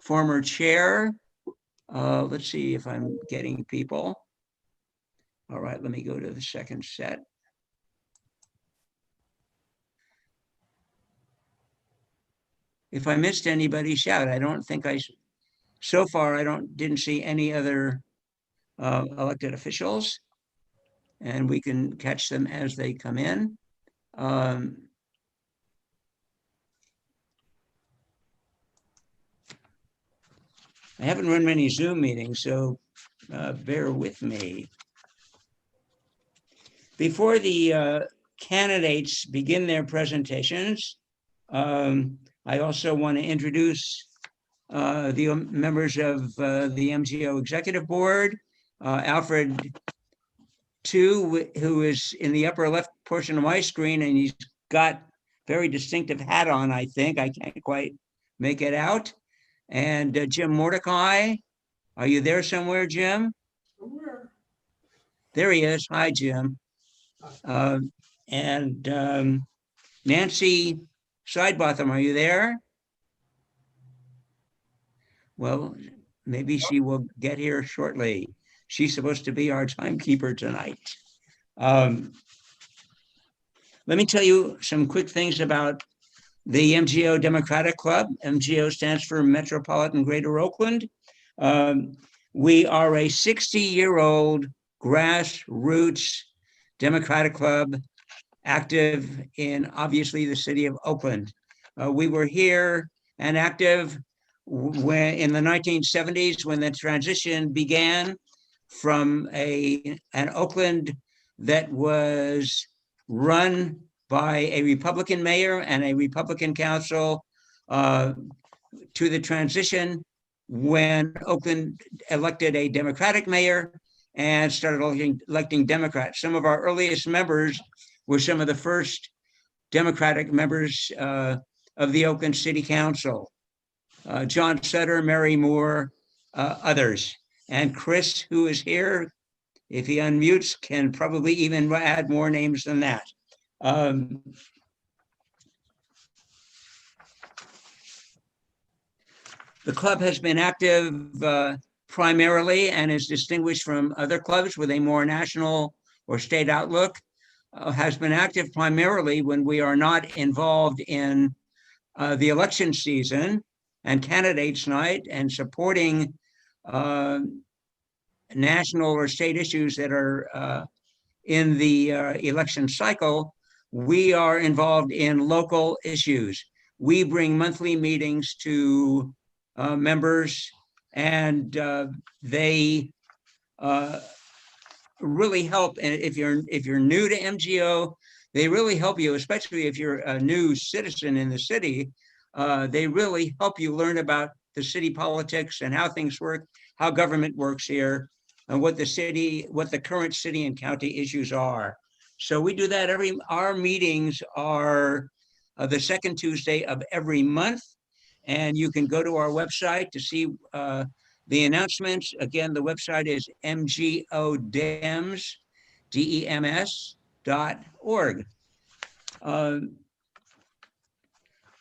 former chair. Let's see if I'm getting people. All right, let me go to the second set. If I missed anybody, shout. I don't think so far, didn't see any other elected officials, and we can catch them as they come in. I haven't run many Zoom meetings, so bear with me. Before the candidates begin their presentations, I also want to introduce the members of the MGO Executive Board. Alfred Tu, who is in the upper left portion of my screen, and he's got very distinctive hat on, I think. I can't quite make it out. And Jim Mordecai, are you there somewhere, Jim? Somewhere. There he is. Hi, Jim. Nancy Sidebotham, are you there? Well, maybe she will get here shortly. She's supposed to be our timekeeper tonight. Let me tell you some quick things about the MGO Democratic Club. MGO stands for Metropolitan Greater Oakland. We are a 60-year-old grassroots Democratic Club, active in, obviously, the city of Oakland. We were here and active in the 1970s when the transition began from an Oakland that was run by a Republican mayor and a Republican council to the transition when Oakland elected a Democratic mayor and started electing Democrats. Some of our earliest members were some of the first Democratic members of the Oakland City Council. John Sutter, Mary Moore, others. And Chris, who is here, if he unmutes, can probably even add more names than that. The club has been active primarily and is distinguished from other clubs with a more national or state outlook, has been active primarily when we are not involved in the election season and candidates night and supporting national or state issues that are in the election cycle. We are involved in local issues. We bring monthly meetings to members, and they really help. And if you're new to MGO, they really help you, especially if you're a new citizen in the city. They really help you learn about the city politics and how things work, how government works here, and what the current city and county issues are. So we do that our meetings are the second Tuesday of every month. And you can go to our website to see the announcements. Again, the website is mgodems.org.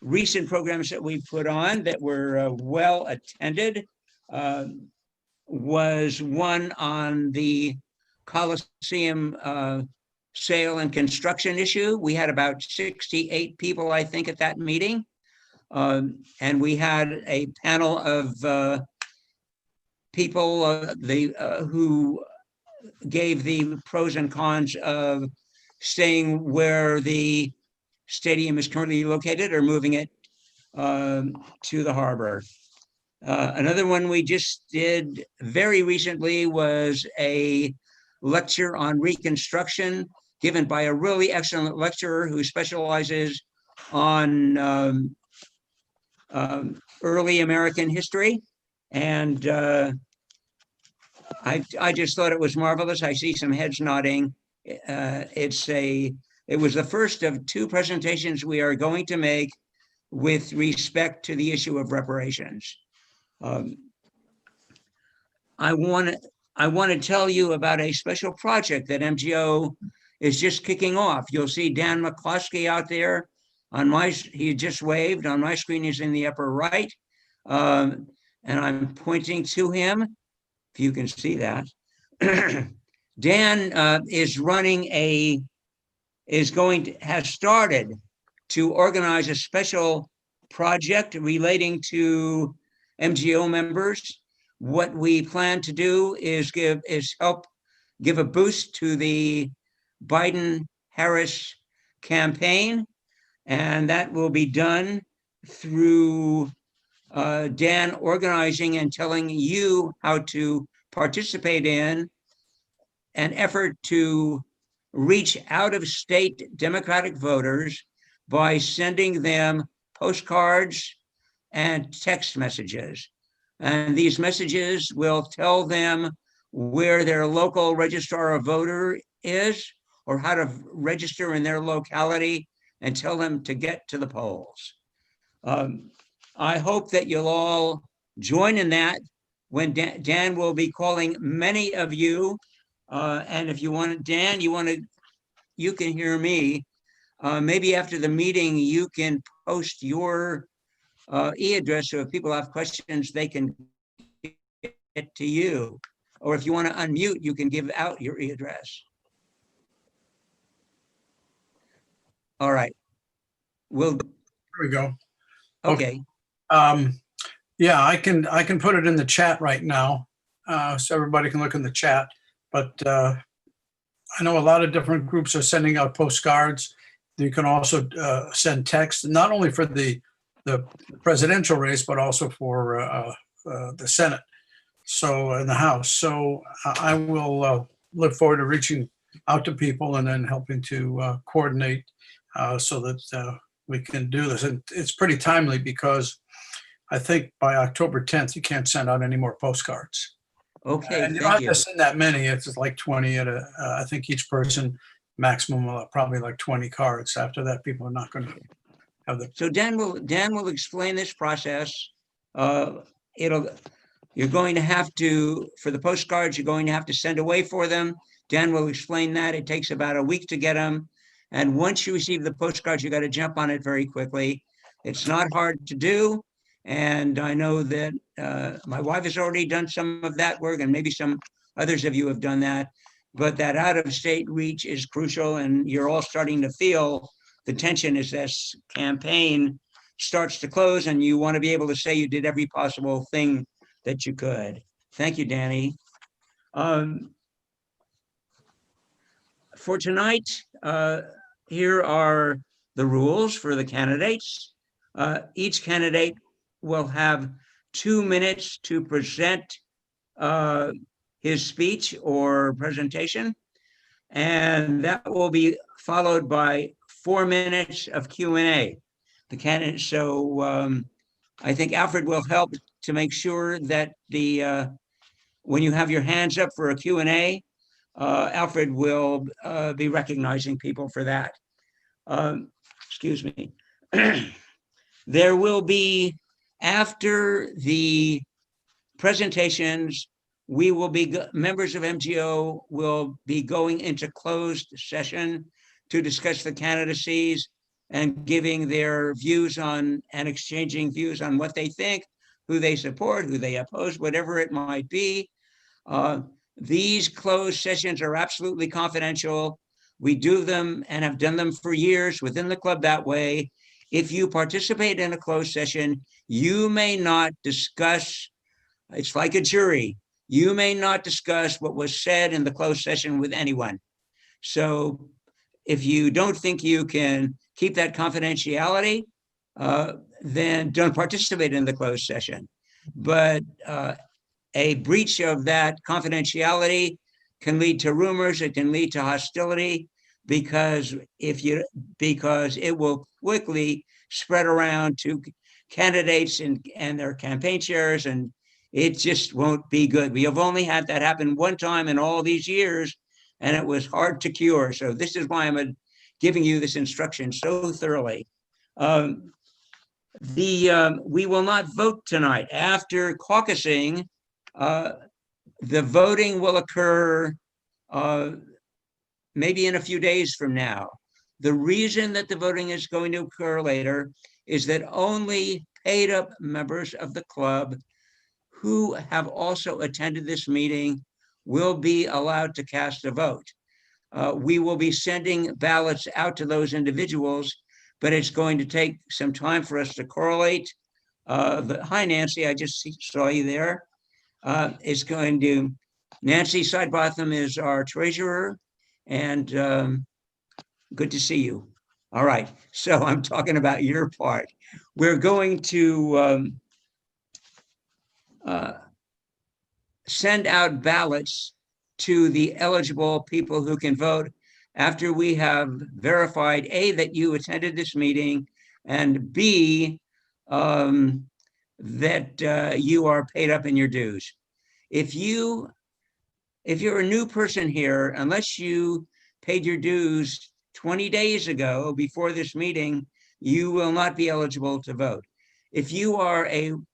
Recent programs that we put on that were well attended was one on the Coliseum sale and construction issue. We had about 68 people, I think, at that meeting. And we had a panel of people who gave the pros and cons of staying where the stadium is currently located or moving it to the harbor. Another one we just did very recently was a lecture on Reconstruction given by a really excellent lecturer who specializes on early American history. And I just thought it was marvelous. I see some heads nodding. It was the first of two presentations we are going to make with respect to the issue of reparations. I want to tell you about a special project that MGO is just kicking off. You'll see Dan McCloskey out there. He just waved. On my screen, he's in the upper right. and I'm pointing to him, if you can see that. Dan has started to organize a special project relating to MGO members. What we plan to do is help give a boost to the Biden-Harris campaign, and that will be done through Dan organizing and telling you how to participate in an effort to reach out-of-state Democratic voters by sending them postcards and text messages. And these messages will tell them where their local registrar of voter is, or how to register in their locality, and tell them to get to the polls. I hope that you'll all join in that when Dan will be calling many of you. And if you want, Dan, you can hear me. Maybe after the meeting, you can post your e-address, so if people have questions, they can get to you. Or if you want to unmute, you can give out your e-address. All right. There we go. Okay. Yeah, I can put it in the chat right now, so everybody can look in the chat. But I know a lot of different groups are sending out postcards. You can also send text, not only for the presidential race, but also for the Senate, so in the House. So I will look forward to reaching out to people and then helping to coordinate so that we can do this. And it's pretty timely because I think by October 10th, you can't send out any more postcards. Okay, and you don't have to send that many. It's just like 20 at I think each person maximum probably like 20 cards. After that, people are not going to have the. So Dan will explain this process. You're going to have to, for the postcards, you're going to have to send away for them. Dan will explain that. It takes about a week to get them. And once you receive the postcards, you got to jump on it very quickly. It's not hard to do. And I know that my wife has already done some of that work, and maybe some others of you have done that. But that out-of-state reach is crucial, and you're all starting to feel the tension as this campaign starts to close, and you want to be able to say you did every possible thing that you could. Thank you, Danny. For tonight, here are the rules for the candidates. Each candidate will have 2 minutes to present his speech or presentation, and that will be followed by 4 minutes of Q&A. The candidate, so I think Alfred will help to make sure that when you have your hands up for a Q&A, Alfred will be recognizing people for that. Excuse me. There will be, after the presentations, members of MGO will be going into closed session to discuss the candidacies and giving their views on and exchanging views on what they think, who they support, who they oppose, whatever it might be. These closed sessions are absolutely confidential. We do them and have done them for years within the club that way. If you participate in a closed session, you may not discuss, it's like a jury, you may not discuss what was said in the closed session with anyone. So if you don't think you can keep that confidentiality, then don't participate in the closed session. But a breach of that confidentiality can lead to rumors, it can lead to hostility, because it will quickly spread around to candidates and their campaign chairs, and it just won't be good. We have only had that happen one time in all these years, and it was hard to cure. So this is why I'm giving you this instruction so thoroughly. We will not vote tonight. After caucusing, the voting will occur maybe in a few days from now. The reason that the voting is going to occur later is that only paid up members of the club who have also attended this meeting will be allowed to cast a vote. We will be sending ballots out to those individuals, but it's going to take some time for us to correlate. Hi, Nancy, I just saw you there. Nancy Sidebotham is our treasurer, and good to see you. All right, so I'm talking about your part. We're going to send out ballots to the eligible people who can vote after we have verified A, that you attended this meeting, and B, that you are paid up in your dues. If you're a new person here, unless you paid your dues 20 days ago before this meeting, you will not be eligible to vote. If you are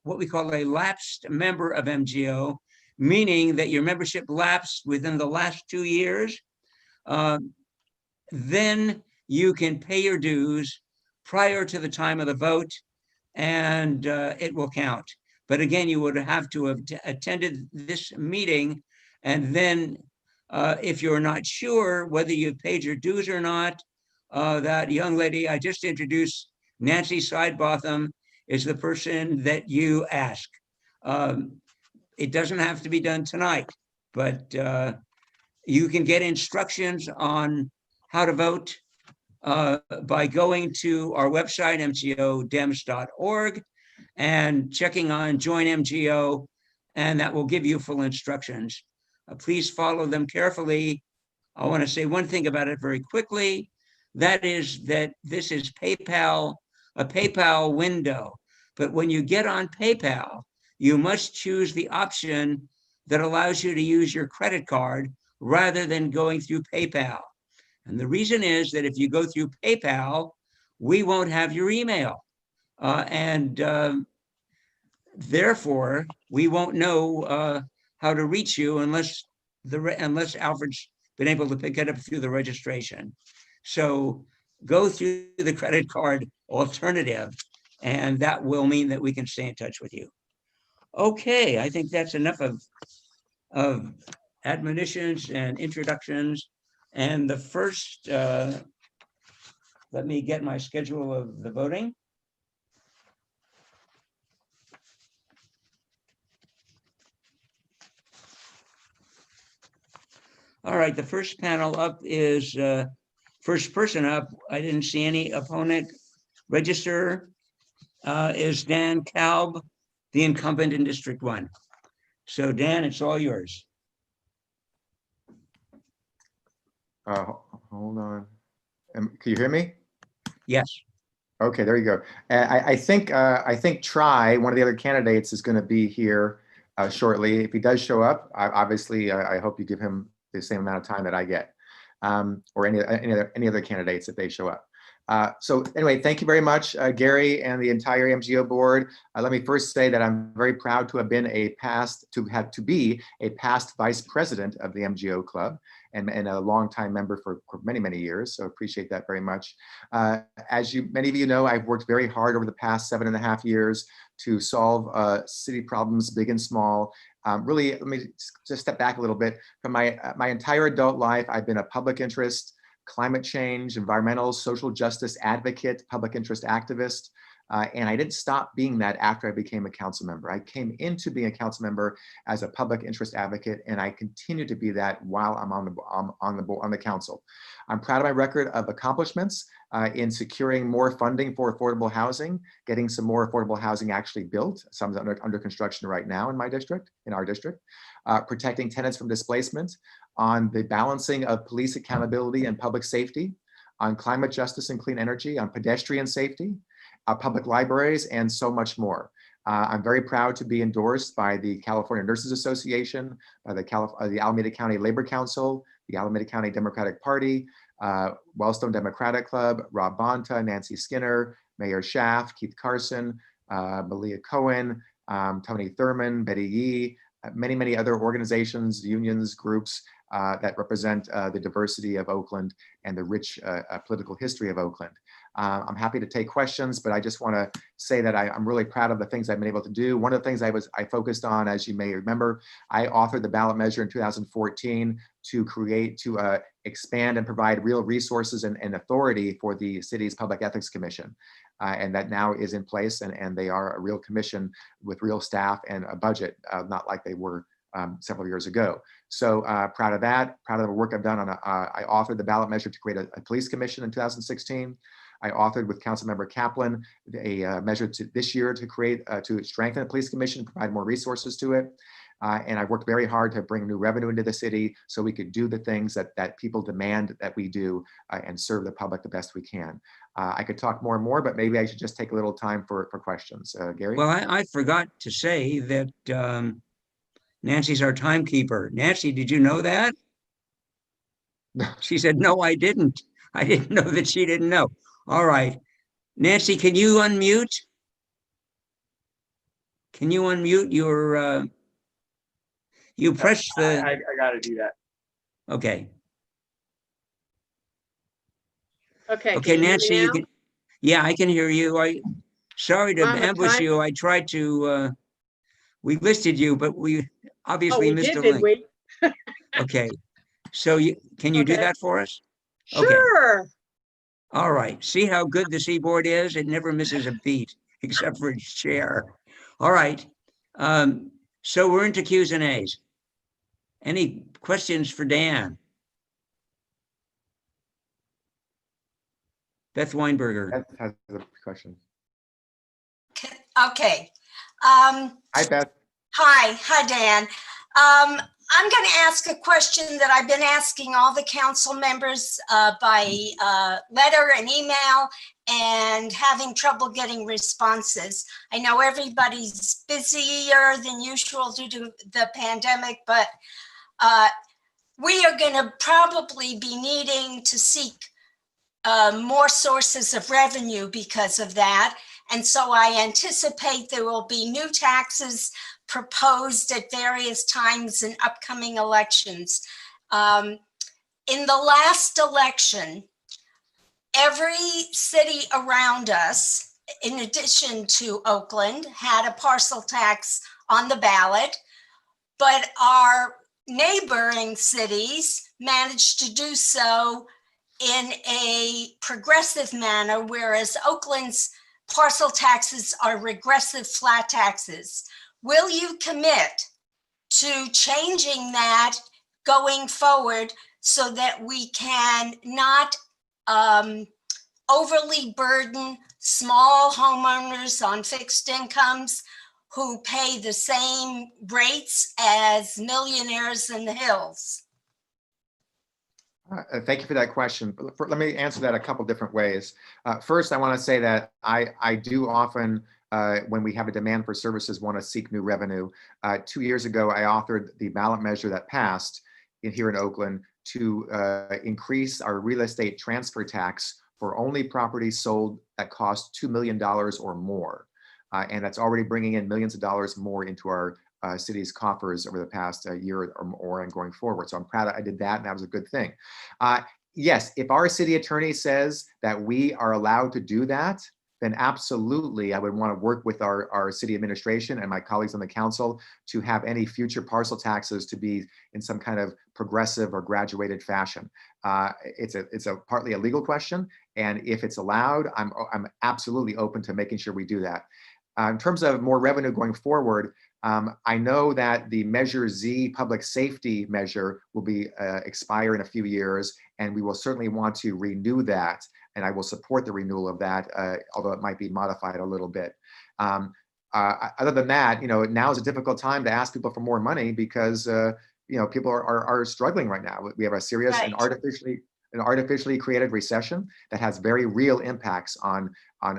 what we call a lapsed member of MGO, meaning that your membership lapsed within the last 2 years, then you can pay your dues prior to the time of the vote, and it will count. But again, you would have to have attended this meeting, and then if you're not sure whether you've paid your dues or not, that young lady I just introduced, Nancy Sidebotham, is the person that you ask. It doesn't have to be done tonight, but you can get instructions on how to vote by going to our website, mgodems.org, and checking on Join MGO, and that will give you full instructions. Please follow them carefully. I want to say one thing about it very quickly. That is that this is PayPal, a PayPal window. But when you get on PayPal, you must choose the option that allows you to use your credit card rather than going through PayPal. And the reason is that if you go through PayPal, we won't have your email. Therefore, we won't know how to reach you unless Alfred's been able to pick it up through the registration. So go through the credit card alternative, and that will mean that we can stay in touch with you. Okay, I think that's enough of admonitions and introductions. And the first, let me get my schedule of the voting. All right, the first panel up is, first person up, I didn't see any opponent register, is Dan Kalb, the incumbent in District 1. So Dan, it's all yours. Hold on. Can you hear me? Yes. Okay, there you go. I think Try, one of the other candidates, is going to be here shortly. If he does show up, obviously, I hope you give him the same amount of time that I get, or any other candidates if they show up. So anyway, thank you very much, Gary and the entire MGO board. Let me first say that I'm very proud to have been to be a past vice president of the MGO Club and a longtime member for many, many years. So appreciate that very much. As many of you know, I've worked very hard over the past 7.5 years to solve city problems, big and small. Really, let me just step back a little bit. From my entire adult life, I've been a public interest, climate change, environmental, social justice advocate, public interest activist. And I didn't stop being that after I became a council member. I came into being a council member as a public interest advocate, and I continue to be that while I'm on the council. I'm proud of my record of accomplishments in securing more funding for affordable housing, getting some more affordable housing actually built. Some is under construction right now in our district, protecting tenants from displacement, on the balancing of police accountability and public safety, on climate justice and clean energy, on pedestrian safety, public libraries, and so much more. I'm very proud to be endorsed by the California Nurses Association, by the Alameda County Labor Council, the Alameda County Democratic Party, Wellstone Democratic Club, Rob Bonta, Nancy Skinner, Mayor Schaaf, Keith Carson, Malia Cohen, Tony Thurman, Betty Yee, many, many other organizations, unions, groups that represent the diversity of Oakland and the rich political history of Oakland. I'm happy to take questions, but I just want to say that I'm really proud of the things I've been able to do. One of the things I focused on, as you may remember, I authored the ballot measure in 2014 to expand and provide real resources and authority for the city's Public Ethics Commission. And that now is in place, and they are a real commission with real staff and a budget, not like they were several years ago. So proud of that, proud of the work I've done on I authored the ballot measure to create a police commission in 2016. I authored with Councilmember Kaplan a measure this year to create, to strengthen the police commission, provide more resources to it. And I worked very hard to bring new revenue into the city so we could do the things that people demand that we do and serve the public the best we can. I could talk more and more, but maybe I should just take a little time for questions. Gary? Well, I forgot to say that Nancy's our timekeeper. Nancy, did you know that? She said, no, I didn't. I didn't know that she didn't know. All right. Nancy, can you unmute? Can you unmute your, you press the. I got to do that. Okay. Okay. Okay, can you hear me Nancy, you now? can, yeah, I can hear you. Sorry to I'm a ambush time- you. I tried to, we listed you, but we Oh, obviously we missed did, a did link. we? Okay. So can you do Okay. that for us? Okay. Sure. All right. See how good the seaboard is? It never misses a beat, except for its chair. All right. So we're into Q's and A's. Any questions for Dan? Beth Weinberger. Beth has a question. Okay. Hi, Beth. Hi, Dan. I'm going to ask a question that I've been asking all the council members by letter and email and having trouble getting responses. I know everybody's busier than usual due to the pandemic, but we are going to probably be needing to seek more sources of revenue because of that. And so I anticipate there will be new taxes proposed at various times in upcoming elections. In the last election, every city around us, in addition to Oakland, had a parcel tax on the ballot, but our neighboring cities managed to do so in a progressive manner, whereas Oakland's parcel taxes are regressive flat taxes. Will you commit to changing that going forward so that we can not overly burden small homeowners on fixed incomes who pay the same rates as millionaires in the hills? Thank you for that question. Let me answer that a couple different ways. First, I want to say that I do often, when we have a demand for services, want to seek new revenue. 2 years ago, I authored the ballot measure that passed here in Oakland to increase our real estate transfer tax for only properties sold that cost $2 million or more. And that's already bringing in millions of dollars more into our city's coffers over the past year or more and going forward. So I'm proud I did that, and that was a good thing. Yes, if our city attorney says that we are allowed to do that, then absolutely I would want to work with our city administration and my colleagues on the council to have any future parcel taxes to be in some kind of progressive or graduated fashion. It's a partly a legal question, and if it's allowed, I'm absolutely open to making sure we do that. In terms of more revenue going forward, I know that the Measure Z public safety measure will be expire in a few years, and we will certainly want to renew that, and I will support the renewal of that, although it might be modified a little bit. Other than that, now is a difficult time to ask people for more money because people are struggling right now. We have a serious and artificially created recession that has very real impacts on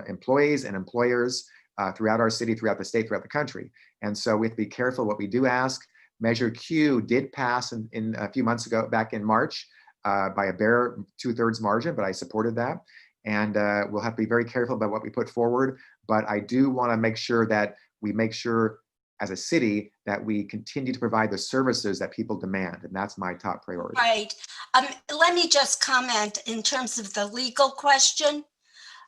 employees and employers throughout our city, throughout the state, throughout the country. And so we have to be careful what we do ask. Measure Q did pass in a few months ago, back in March, by a bare 2/3 margin, but I supported that. And we'll have to be very careful about what we put forward. But I do want to make sure that we make sure as a city that we continue to provide the services that people demand. And that's my top priority. Right. Let me just comment in terms of the legal question.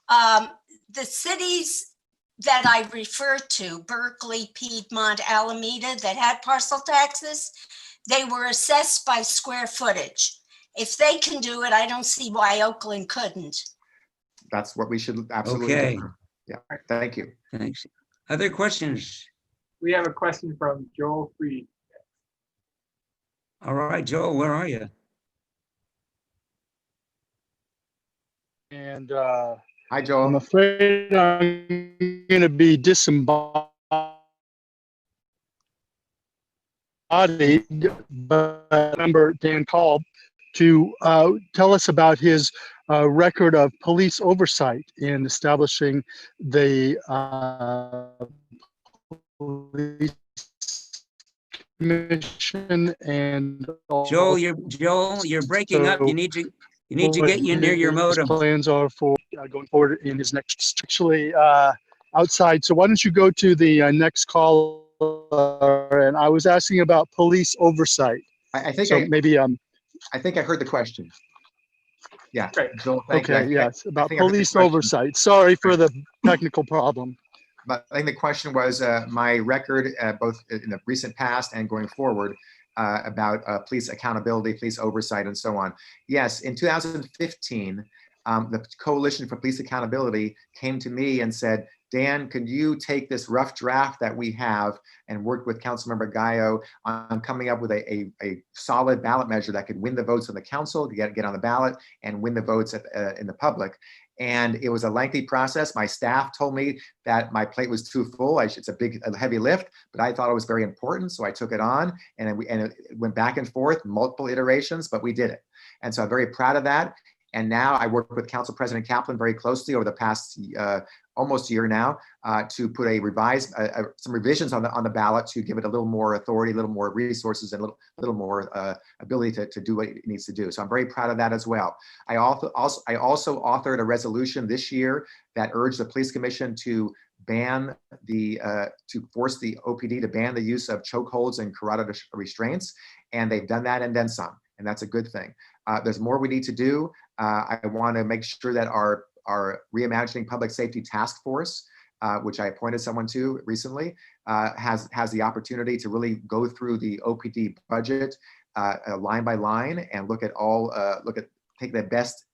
The cities that I refer to, Berkeley, Piedmont, Alameda, that had parcel taxes, they were assessed by square footage. If they can do it, I don't see why Oakland couldn't. That's what we should absolutely Okay. do. Yeah, thank you. Thanks. Other questions? We have a question from Joel Freed. All right, Joel, where are you? And Hi, I'm Joel. afraid I'm going to be disembodied, but remember Dan called to tell us about his record of police oversight in establishing the police commission and Joel, you're breaking up. You need to get you near your what his modem. plans are for going forward in his next, actually outside. So why don't you go to the next caller? And I was asking about police oversight. I think So maybe, I think I heard the question. Yeah, Great. Joel, thank you. okay, yes, about think I heard the police question. oversight. Sorry for the technical problem. But I think the question was my record, both in the recent past and going forward, about police accountability, police oversight, and so on. Yes, in 2015, the Coalition for Police Accountability came to me and said, Dan, could you take this rough draft that we have and work with Councilmember Gallo on coming up with a solid ballot measure that could win the votes on the council, to get on the ballot and win the votes in the public. And it was a lengthy process. My staff told me that my plate was too full. It's a heavy lift, but I thought it was very important. So I took it on, and it went back and forth, multiple iterations, but we did it. And so I'm very proud of that. And now I work with Council President Kaplan very closely over the past almost year now to put some revisions on the ballot to give it a little more authority, a little more resources, and a little more ability to do what it needs to do. So I'm very proud of that as well. I also authored a resolution this year that urged the Police Commission to force the OPD to ban the use of chokeholds and carotid restraints, and they've done that and then some, and that's a good thing. There's more we need to do. I want to make sure that our Reimagining Public Safety Task Force, which I appointed someone to recently, has the opportunity to really go through the OPD budget line by line and take the best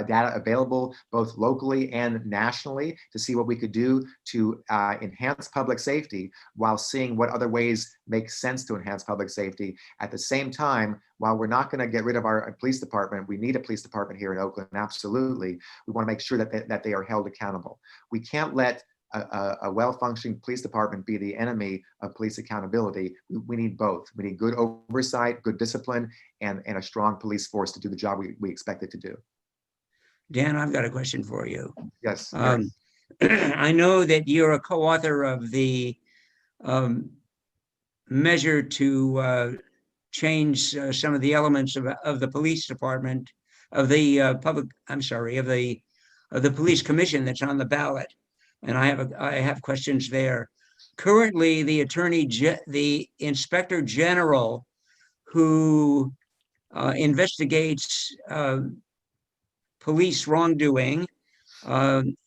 data available both locally and nationally to see what we could do to enhance public safety while seeing what other ways make sense to enhance public safety. At the same time, while we're not going to get rid of our police department, we need a police department here in Oakland, absolutely. We want to make sure that they are held accountable. We can't let a well-functioning police department be the enemy of police accountability. We need both. We need good oversight, good discipline, and a strong police force to do the job we expect it to do. Dan, I've got a question for you. Yes. I know that you're a co-author of the measure to change some of the elements of the police department, of the police commission that's on the ballot, and I have questions there. Currently, the inspector general who investigates police wrongdoing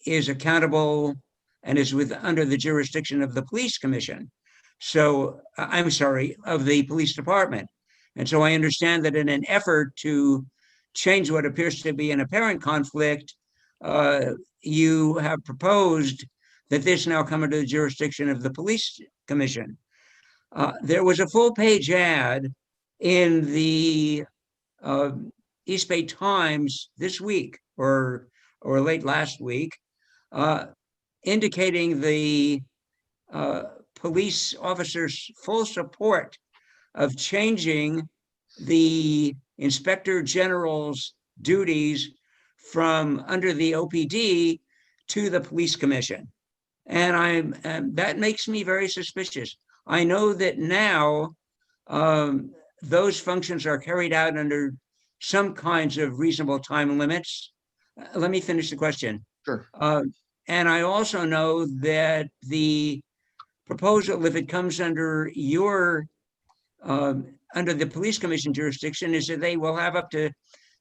is accountable and is under the jurisdiction of the police commission. So I'm sorry, of the police department. And so I understand that in an effort to change what appears to be an apparent conflict, you have proposed that this now come into the jurisdiction of the police commission. There was a full-page ad in the East Bay Times this week or late last week, indicating the police officers' full support of changing the inspector general's duties from under the OPD to the police commission. And that makes me very suspicious. I know that now those functions are carried out under some kinds of reasonable time limits. Let me finish the question. Sure. And I also know that the proposal, if it comes under under the police commission jurisdiction, is that they will have up to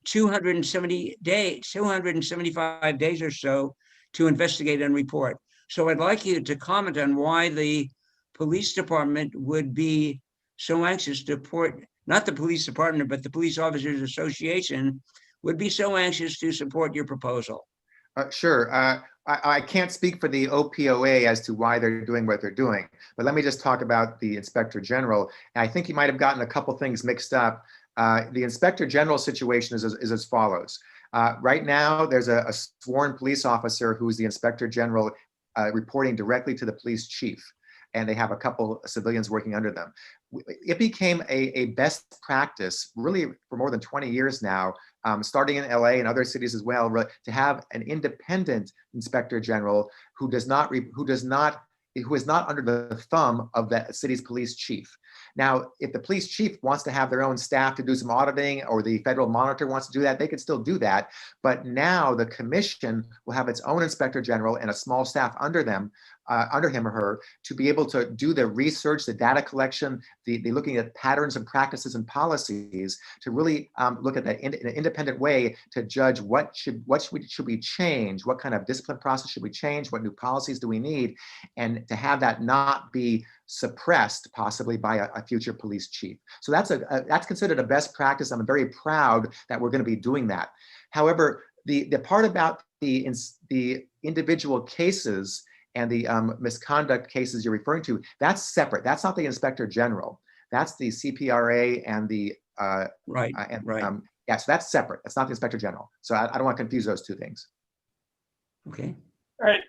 275 days or so to investigate and report. So I'd like you to comment on why the police department would be so anxious to support, not the police department, but the Police Officers Association would be so anxious to support your proposal. Sure. I can't speak for the OPOA as to why they're doing what they're doing, but let me just talk about the Inspector General. And I think you might have gotten a couple things mixed up. The Inspector General situation is as follows. Right now, there's a sworn police officer who's the Inspector General reporting directly to the police chief, and they have a couple civilians working under them. It became a best practice really for more than 20 years now, starting in LA and other cities as well, to have an independent Inspector General who is not under the thumb of the city's police chief. Now, if the police chief wants to have their own staff to do some auditing, or the federal monitor wants to do that, they can still do that. But now the commission will have its own Inspector General and a small staff under them, under him or her, to be able to do the research, the data collection, the looking at patterns and practices and policies, to really look at that in an independent way to judge what should we change, what kind of discipline process should we change, what new policies do we need, and to have that not be suppressed possibly by a future police chief. So that's considered a best practice. I'm very proud that we're going to be doing that. However, the part about the individual cases and the misconduct cases you're referring to, that's separate. That's not the Inspector General. That's the CPRA and the Right. yeah, so that's separate. That's not the Inspector General. So I don't want to confuse those two things. Okay. All right,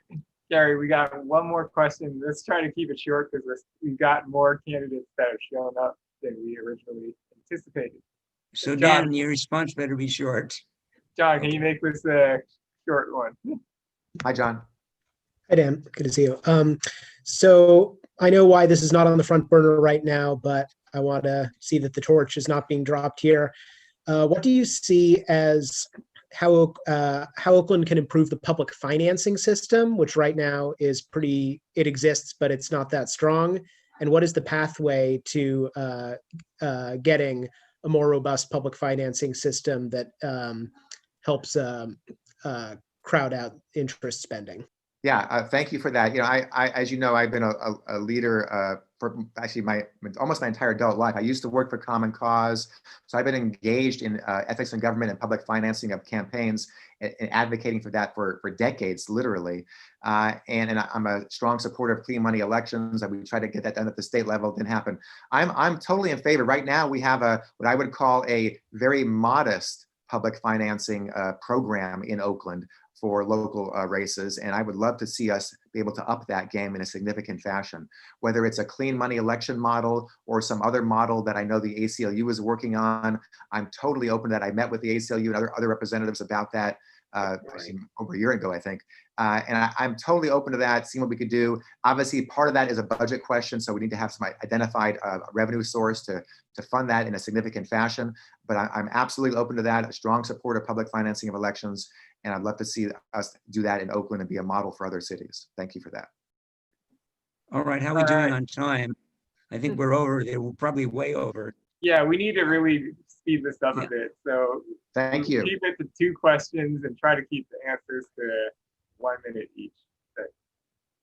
Gary, we got one more question. Let's try to keep it short because we've got more candidates that have shown up than we originally anticipated. So John. Dan, your response better be short. John, can you make this a short one? Hi, John. Hi, Dan. Good to see you. So I know why this is not on the front burner right now, but I want to see that the torch is not being dropped here. What do you see as how Oakland can improve the public financing system, which right now is it exists, but it's not that strong? And what is the pathway to getting a more robust public financing system that helps crowd out interest spending? Yeah, thank you for that. You know, as you know, I've been a leader for actually almost my entire adult life. I used to work for Common Cause, so I've been engaged in ethics in government and public financing of campaigns and advocating for that for decades, literally. And I'm a strong supporter of clean money elections. We tried to get that done at the state level. It didn't happen. I'm totally in favor. Right now, we have what I would call a very modest public financing program in Oakland for local races. And I would love to see us be able to up that game in a significant fashion, whether it's a clean money election model or some other model that I know the ACLU is working on. I'm totally open to that. I met with the ACLU and other representatives about that over a year ago, I think. And I'm totally open to that, seeing what we could do. Obviously, part of that is a budget question, so we need to have some identified revenue source to fund that in a significant fashion. But I'm absolutely open to that, a strong supporter of public financing of elections, and I'd love to see us do that in Oakland and be a model for other cities. Thank you for that. All right, how are we doing on time? I think we're over. We're probably way over. Yeah, we need to really speed this up a bit. So Thank you. Keep it to 2 questions and try to keep the answers to 1 minute each. But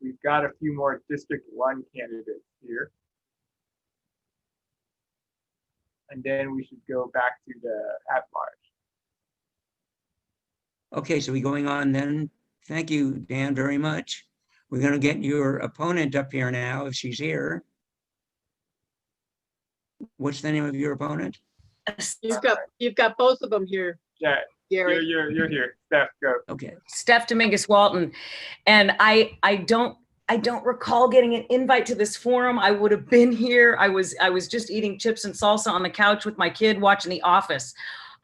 we've got a few more District 1 candidates here. And then we should go back to the at-large. Okay, so we're going on then. Thank you, Dan, very much. We're going to get your opponent up here now, if she's here. What's the name of your opponent? You've got both of them here, Yeah, Gary. you're here. Steph, go. Okay. Steph Dominguez Walton, and I don't recall getting an invite to this forum. I would have been here. I was just eating chips and salsa on the couch with my kid watching The Office.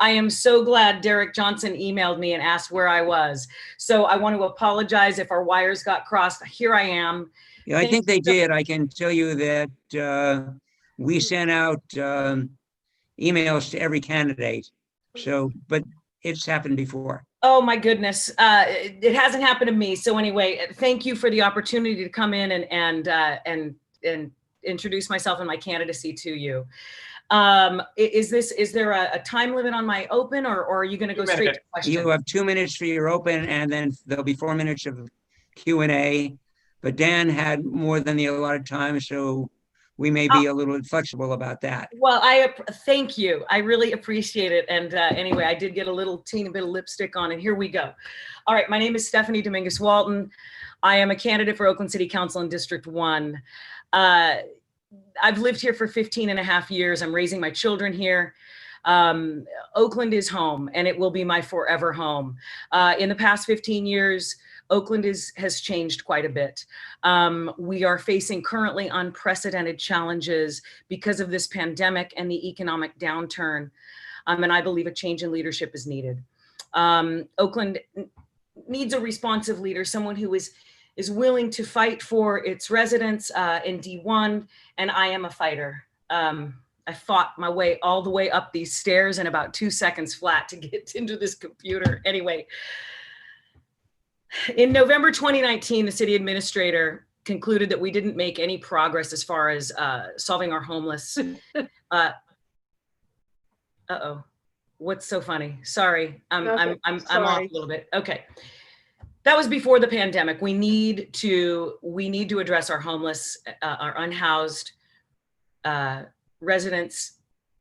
I am so glad Derek Johnson emailed me and asked where I was. So I want to apologize if our wires got crossed. Here I am. Yeah, I think they did. I can tell you that we sent out emails to every candidate. So, but it's happened before. Oh my goodness. It hasn't happened to me. So anyway, thank you for the opportunity to come in and introduce myself and my candidacy to you. Is there a time limit on my open, or are you going to go 2 straight to minutes. You questions? have 2 minutes for your open, and then there'll be 4 minutes of Q&A. But Dan had more than the allotted time, so we may be a little flexible about that. Well, thank you. I really appreciate it. And anyway, I did get a little teeny bit of lipstick on, and here we go. All right, my name is Stephanie Dominguez Walton. I am a candidate for Oakland City Council in District 1. I've lived here for 15 and a half years. I'm raising my children here. Oakland is home, and it will be my forever home. In the past 15 years, Oakland has changed quite a bit. We are facing currently unprecedented challenges because of this pandemic and the economic downturn. And I believe a change in leadership is needed. Oakland needs a responsive leader, someone who is willing to fight for its residents in D1, and I am a fighter. I fought my way all the way up these stairs in about 2 seconds flat to get into this computer. Anyway, in November 2019, the city administrator concluded that we didn't make any progress as far as solving our homeless. Uh-oh, what's so funny? Sorry, I'm off a little bit. Okay. That was before the pandemic. We need to address our homeless, our unhoused residents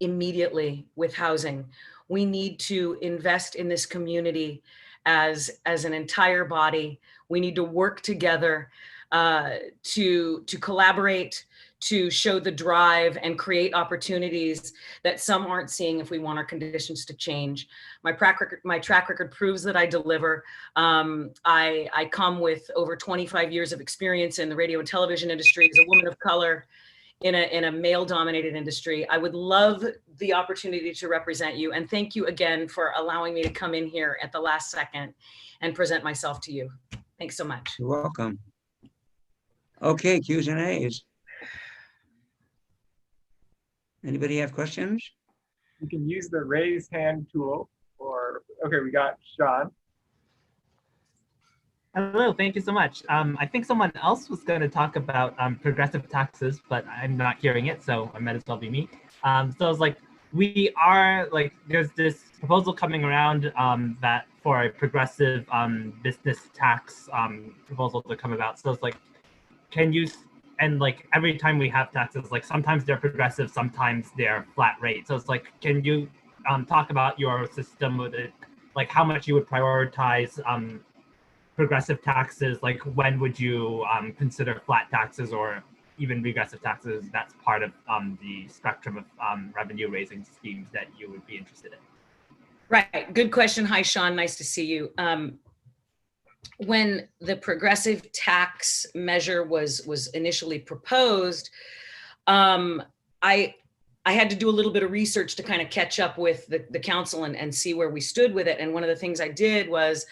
immediately with housing. We need to invest in this community as an entire body. We need to work together to collaborate, to show the drive and create opportunities that some aren't seeing if we want our conditions to change. My track record proves that I deliver. I come with over 25 years of experience in the radio and television industry as a woman of color in a male-dominated industry. I would love the opportunity to represent you, and thank you again for allowing me to come in here at the last second and present myself to you. Thanks so much. You're welcome. Okay, Q's and A's. Anybody have questions? You can use the raise hand tool, or, okay, we got Sean. Hello, thank you so much. I think someone else was going to talk about progressive taxes, but I'm not hearing it, so I might as well be me. So it's like, there's this proposal coming around that for a progressive business tax proposal to come about. So it's like, and like every time we have taxes, like sometimes they're progressive, sometimes they're flat rate. So it's like, can you talk about your system with it, like how much you would prioritize progressive taxes? Like when would you consider flat taxes or even regressive taxes? That's part of the spectrum of revenue raising schemes that you would be interested in. Right, good question. Hi, Sean, nice to see you. When the progressive tax measure was initially proposed, I had to do a little bit of research to kind of catch up with the council and see where we stood with it. And one of the things I did was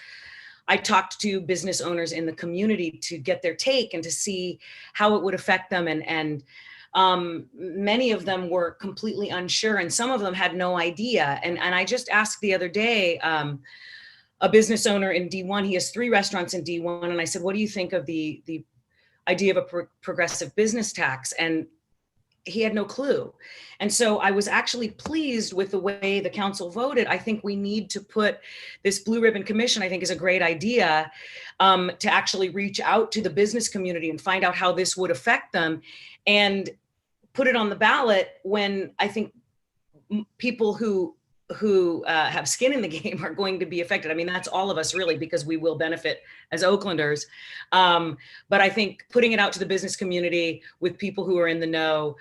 I talked to business owners in the community to get their take and to see how it would affect them. And many of them were completely unsure, and some of them had no idea. And I just asked the other day, a business owner in D1, he has 3 restaurants in D1. And I said, what do you think of the idea of a progressive business tax? And he had no clue. And so I was actually pleased with the way the council voted. I think we need to put this Blue Ribbon Commission, I think is a great idea, to actually reach out to the business community and find out how this would affect them and put it on the ballot when I think people who have skin in the game are going to be affected. I mean, that's all of us really, because we will benefit as Oaklanders. But I think putting it out to the business community with people who are in the know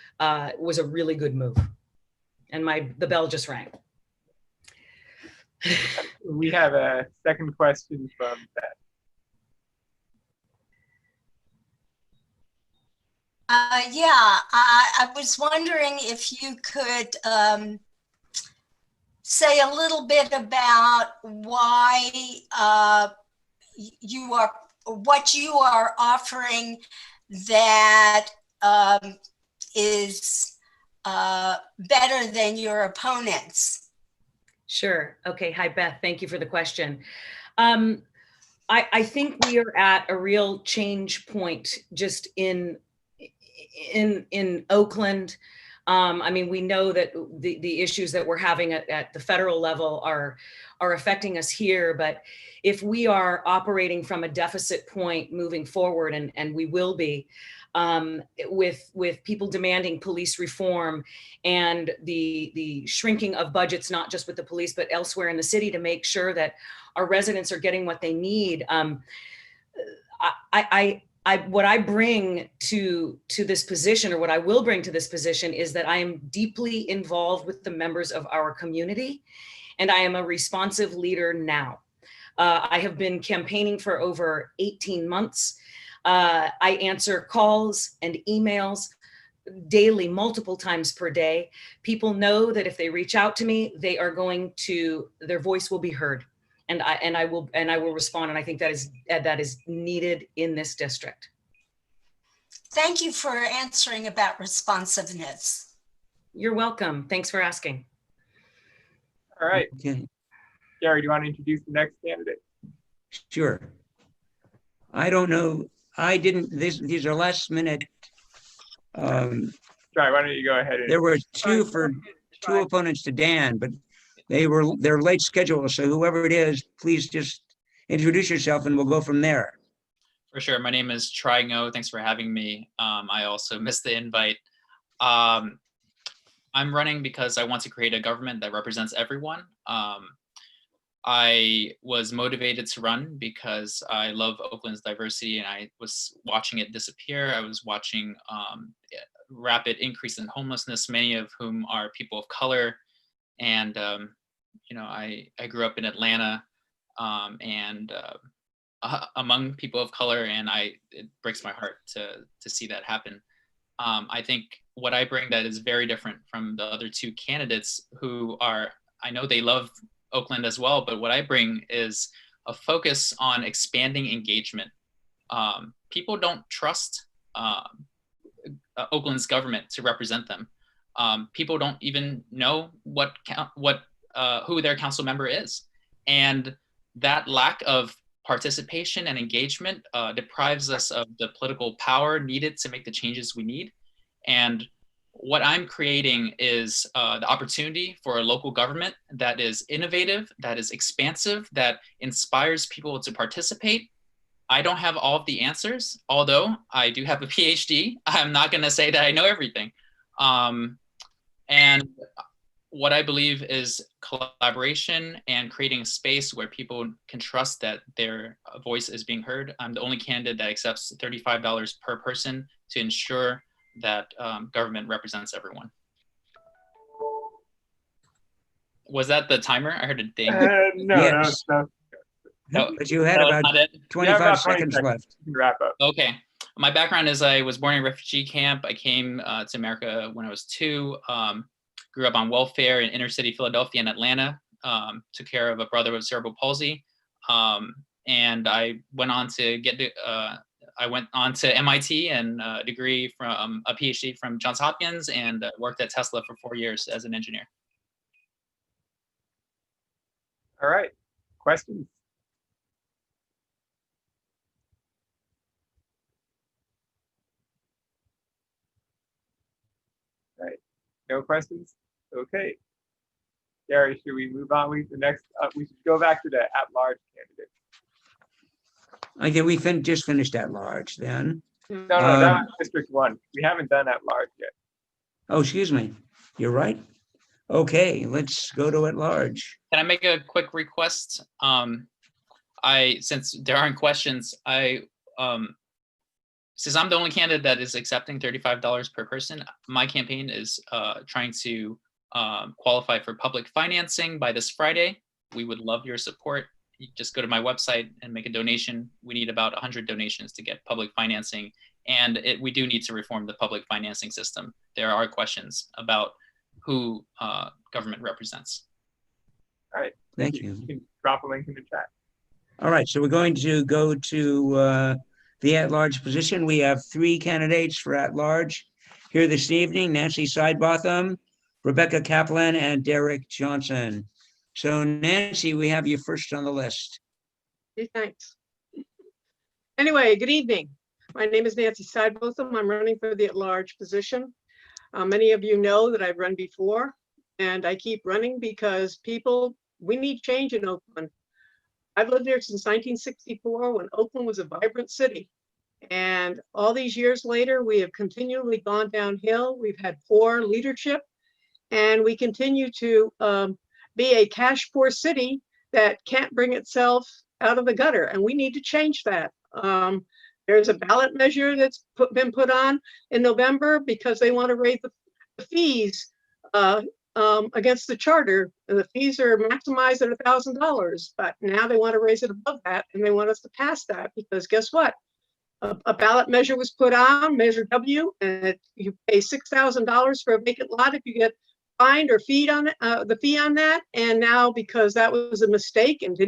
was a really good move. And the bell just rang. We have a second question from Beth. Yeah, I was wondering if you could say a little bit about why what you are offering that is better than your opponents. Sure. Okay. Hi, Beth. Thank you for the question. I think we are at a real change point just in in Oakland. I mean, we know that the issues that we're having at the federal level are affecting us here, but if we are operating from a deficit point moving forward, and we will be, with people demanding police reform and the shrinking of budgets, not just with the police, but elsewhere in the city, to make sure that our residents are getting what they need. What I bring to this position, or what I will bring to this position, is that I am deeply involved with the members of our community, and I am a responsive leader now. I have been campaigning for over 18 months. I answer calls and emails daily, multiple times per day. People know that if they reach out to me, their voice will be heard. And I will respond. And I think that is needed in this district. Thank you for answering about responsiveness. You're welcome. Thanks for asking. All right. Okay, Gary, do you want to introduce the next candidate? sure. I don't know. These are last minute. Try, why don't you go ahead and. There were two opponents to Dan, but they're late scheduled. So whoever it is, please just introduce yourself and we'll go from there. For sure. My name is Tri Ngo. Thanks for having me. I also missed the invite. I'm running because I want to create a government that represents everyone. I was motivated to run because I love Oakland's diversity, and I was watching it disappear. I was watching rapid increase in homelessness, many of whom are people of color. And, I grew up in Atlanta and among people of color, and it breaks my heart to see that happen. I think what I bring that is very different from the other two candidates who I know they love Oakland as well, but what I bring is a focus on expanding engagement. People don't trust Oakland's government to represent them. People don't even know who their council member is. And that lack of participation and engagement deprives us of the political power needed to make the changes we need. And what I'm creating is the opportunity for a local government that is innovative, that is expansive, that inspires people to participate. I don't have all of the answers, although I do have a PhD. I'm not going to say that I know everything. And what I believe is collaboration and creating a space where people can trust that their voice is being heard. I'm the only candidate that accepts $35 per person to ensure that government represents everyone. Was that the timer? I heard a ding. No, Yes. no. But you had about 25 seconds left. You can wrap up. Okay. My background is I was born in a refugee camp. I came to America when I was 2. Grew up on welfare in inner city Philadelphia and Atlanta. Took care of a brother with cerebral palsy. And I went on to MIT and a degree from a PhD from Johns Hopkins, and worked at Tesla for 4 years as an engineer. All right. Questions? All right. No questions? Okay. Gary, should we move on? We should go back to the at-large candidate. Okay, we just finished at large then. No, that was District 1. We haven't done at-large yet. Oh, excuse me. You're right. Okay, let's go to at large. Can I make a quick request? Since there aren't questions, since I'm the only candidate that is accepting $35 per person, my campaign is trying to qualify for public financing by this Friday. We would love your support. You just go to my website and make a donation. We need about 100 donations to get public financing. And we do need to reform the public financing system. There are questions about who government represents. All right. Thank you. You can drop a link in the chat. All right, so we're going to go to the at-large position. We have 3 candidates for at-large here this evening: Nancy Sidebotham, Rebecca Kaplan, and Derek Johnson. So Nancy, we have you first on the list. Okay, thanks. Anyway, good evening. My name is Nancy Sidebotham. I'm running for the at-large position. Many of you know that I've run before, and I keep running because we need change in Oakland. I've lived here since 1964 when Oakland was a vibrant city. And all these years later, we have continually gone downhill. We've had poor leadership, and we continue to be a cash poor city that can't bring itself out of the gutter. And we need to change that. There's a ballot measure that's been put on in November because they want to raise the fees against the charter. And the fees are maximized at $1,000, but now they want to raise it above that, and they want us to pass that because guess what? A ballot measure was put on, Measure W, and you pay $6,000 for a vacant lot if you get fined or fee on that. And now because that was a mistake and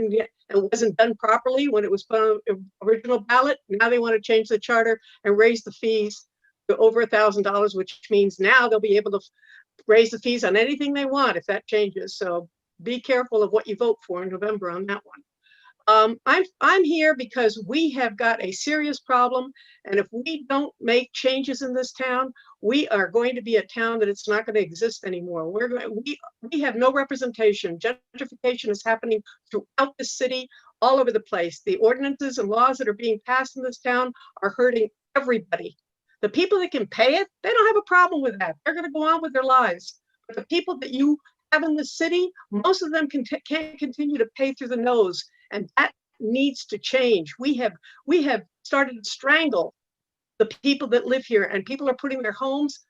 wasn't done properly when it was put on the original ballot, now they want to change the charter and raise the fees to over $1,000, which means now they'll be able to raise the fees on anything they want if that changes. So be careful of what you vote for in November on that one. I'm here because we have got a serious problem, and if we don't make changes in this town, we are going to be a town that it's not going to exist anymore. We have no representation. Gentrification is happening throughout the city, all over the place. The ordinances and laws that are being passed in this town are hurting everybody. The people that can pay it, they don't have a problem with that. They're going to go on with their lives. But the people that you have in the city, most of them can't continue to pay through the nose. And that needs to change. We have started to strangle the people that live here, and people are putting their homes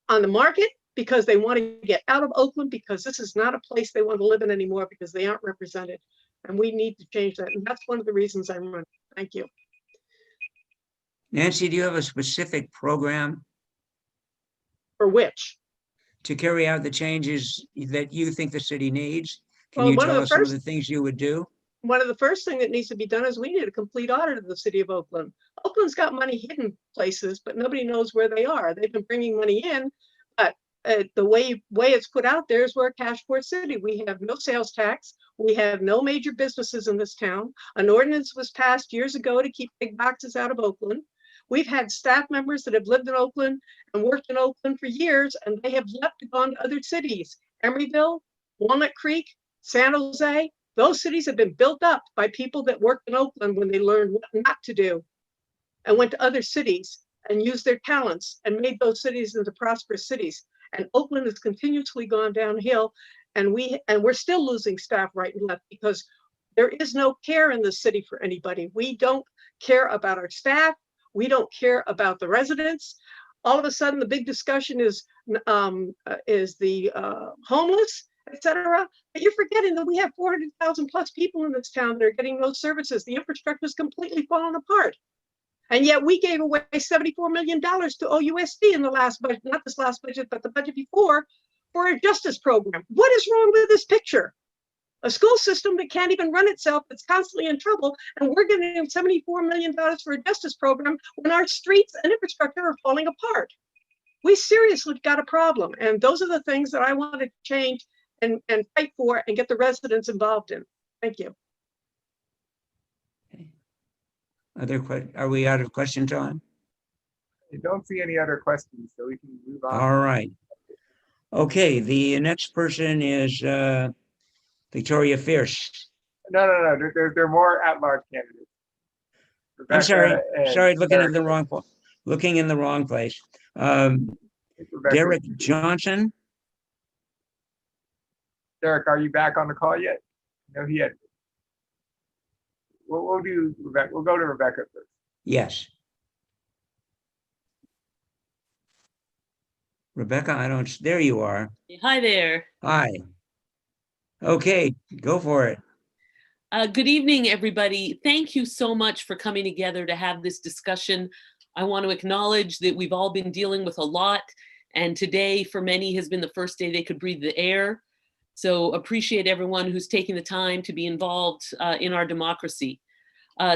on the market because they want to get out of Oakland, because this is not a place they want to live in anymore because they aren't represented. And we need to change that. And that's one of the reasons I'm running. Thank you. Nancy, do you have a specific program For which? to carry out the changes that you think the city needs? Can Well, you tell us some of the things you would do? One of the first things that needs to be done is we need a complete audit of the city of Oakland. Oakland's got money hidden places, but nobody knows where they are. They've been bringing money in, but the way it's put out there is we're a cash poor city. We have no sales tax. We have no major businesses in this town. An ordinance was passed years ago to keep big boxes out of Oakland. We've had staff members that have lived in Oakland and worked in Oakland for years, and they have left to go to other cities. Emeryville, Walnut Creek, San Jose. Those cities have been built up by people that worked in Oakland when they learned what not to do and went to other cities and used their talents and made those cities into prosperous cities. And Oakland has continuously gone downhill, and we're still losing staff right and left because there is no care in the city for anybody. We don't care about our staff. We don't care about the residents. All of a sudden, the big discussion is the homeless, etc. But you're forgetting that we have 400,000 plus people in this town that are getting those services. The infrastructure is completely falling apart. And yet we gave away $74 million to OUSD in the last budget, not this last budget, but the budget before, for a justice program. What is wrong with this picture? A school system that can't even run itself, that's constantly in trouble, and we're getting $74 million for a justice program when our streets and infrastructure are falling apart. We seriously got a problem. And those are the things that I want to change and fight for and get the residents involved in. Thank you. Are we out of question time? I don't see any other questions, so we can move on. All right. Okay, the next person is Victoria Fierce. No. There are more at-large candidates. I'm sorry. Rebecca Looking Derek. in the wrong place. Rebecca. Derek Johnson. Derek, are you back on the call yet? No, he had. We'll do Rebecca. We'll go to Rebecca first. Yes. Rebecca, there you are. Hi there. Hi. Okay, go for it. Good evening, everybody. Thank you so much for coming together to have this discussion. I want to acknowledge that we've all been dealing with a lot, and today for many has been the first day they could breathe the air. So appreciate everyone who's taking the time to be involved in our democracy.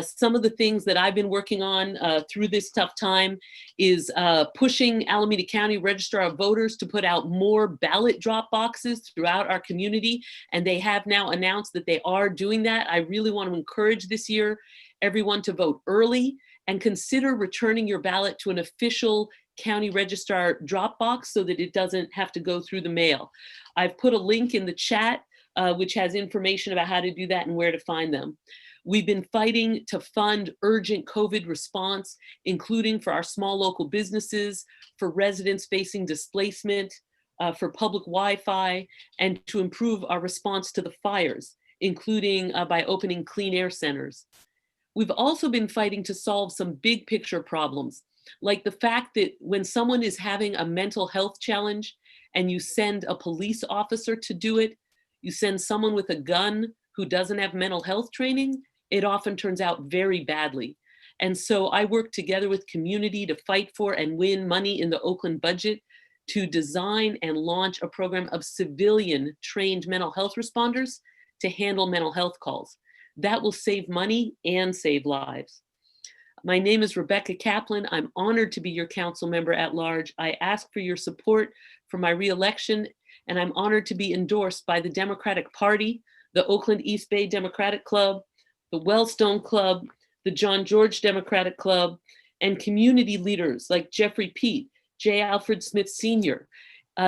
Some of the things that I've been working on through this tough time is pushing Alameda County Registrar of Voters to put out more ballot drop boxes throughout our community. And they have now announced that they are doing that. I really want to encourage this year everyone to vote early and consider returning your ballot to an official county registrar drop box so that it doesn't have to go through the mail. I've put a link in the chat which has information about how to do that and where to find them. We've been fighting to fund urgent COVID response, including for our small local businesses, for residents facing displacement, for public Wi-Fi, and to improve our response to the fires, including by opening clean air centers. We've also been fighting to solve some big picture problems, like the fact that when someone is having a mental health challenge and you send a police officer to do it, you send someone with a gun who doesn't have mental health training, it often turns out very badly. And so I work together with community to fight for and win money in the Oakland budget to design and launch a program of civilian trained mental health responders to handle mental health calls. That will save money and save lives. My name is Rebecca Kaplan. I'm honored to be your council member at large. I ask for your support for my reelection, and I'm honored to be endorsed by the Democratic Party, the Oakland East Bay Democratic Club, the Wellstone Club, the John George Democratic Club, and community leaders like Jeffrey Pete, J. Alfred Smith Sr.,